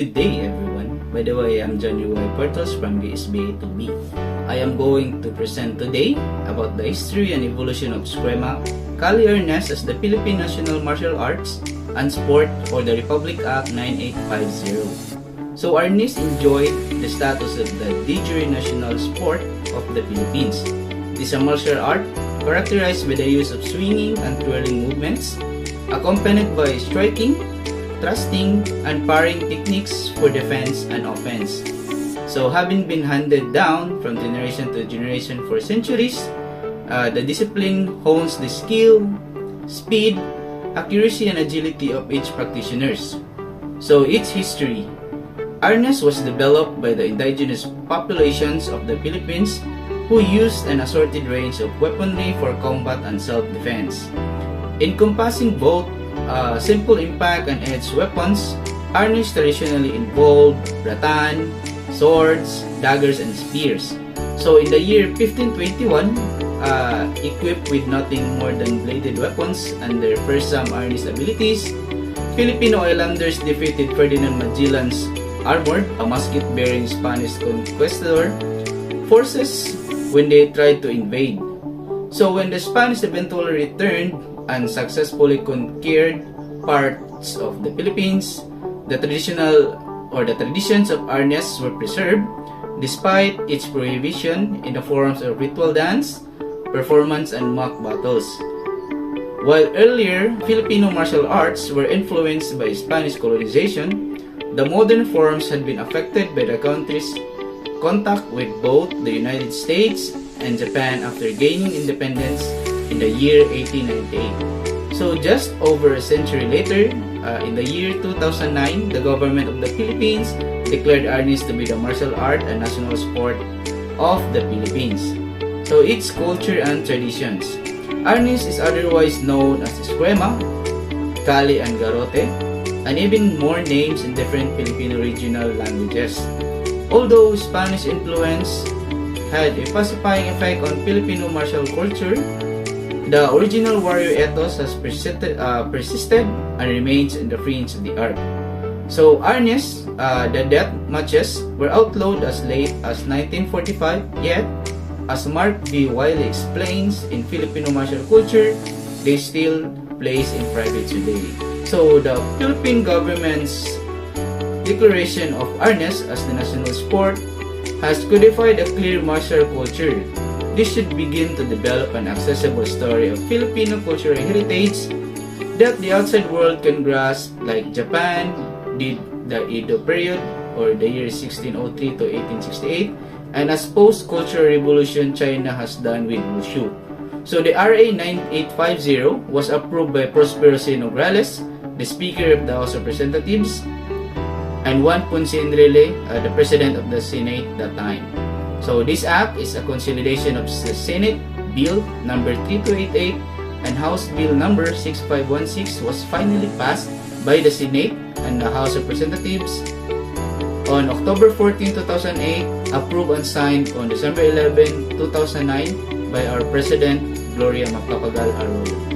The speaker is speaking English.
Good day everyone. By the way, I'm Johnny Y. Portos from BSBA 2B. I am going to present today about the history and evolution of Eskrima, Kali Arnis as the Philippine National Martial Arts and Sport for the Republic Act 9850. So Arnis enjoyed the status of the de jure national sport of the Philippines. It is a martial art characterized by the use of swinging and twirling movements, accompanied by striking, thrusting, and parrying techniques for defense and offense. So having been handed down from generation to generation for centuries, the discipline hones the skill, speed, accuracy, and agility of each practitioners. So its history. Arnis was developed by the indigenous populations of the Philippines who used an assorted range of weaponry for combat and self-defense. Encompassing both simple impact and edged weapons, Arnis traditionally involved rattan, swords, daggers, and spears. So in the year 1521, equipped with nothing more than bladed weapons and their first some Arnis abilities, Filipino islanders defeated Ferdinand Magellan's armored, a musket-bearing Spanish conquistador, forces when they tried to invade. So when the Spanish eventually returned and successfully conquered parts of the Philippines, the traditions of Arnis were preserved despite its prohibition in the forms of ritual dance, performance, and mock battles. While earlier Filipino martial arts were influenced by Spanish colonization, the modern forms had been affected by the country's contact with both the United States and Japan after gaining independence in the year 1898. So just over a century later, in the year 2009, the government of the Philippines declared Arnis to be the martial art and national sport of the Philippines. So its culture and traditions. Arnis is otherwise known as Eskrima, Kali, and Garote, and even more names in different Filipino regional languages. Although Spanish influence had a pacifying effect on Filipino martial culture, the original warrior ethos has persisted and remains in the fringe of the art. So Arnis, the death matches were outlawed as late as 1945, yet, as Mark V. Wiley explains, in Filipino martial culture, they still plays in private today. So the Philippine government's declaration of Arnis as the national sport has codified a clear martial culture. This should begin to develop an accessible story of Filipino cultural heritage that the outside world can grasp, like Japan did the Edo period or the year 1603 to 1868, and as post-cultural revolution China has done with Wushu. So the RA 9850 was approved by Prospero C. Nograles, the Speaker of the House of Representatives, and Juan Ponce Enrile, the President of the Senate that time. So this act is a consolidation of the Senate Bill number 3288 and House Bill number 6516 was finally passed by the Senate and the House of Representatives on October 14, 2008, approved and signed on December 11, 2009 by our President Gloria Macapagal Arroyo.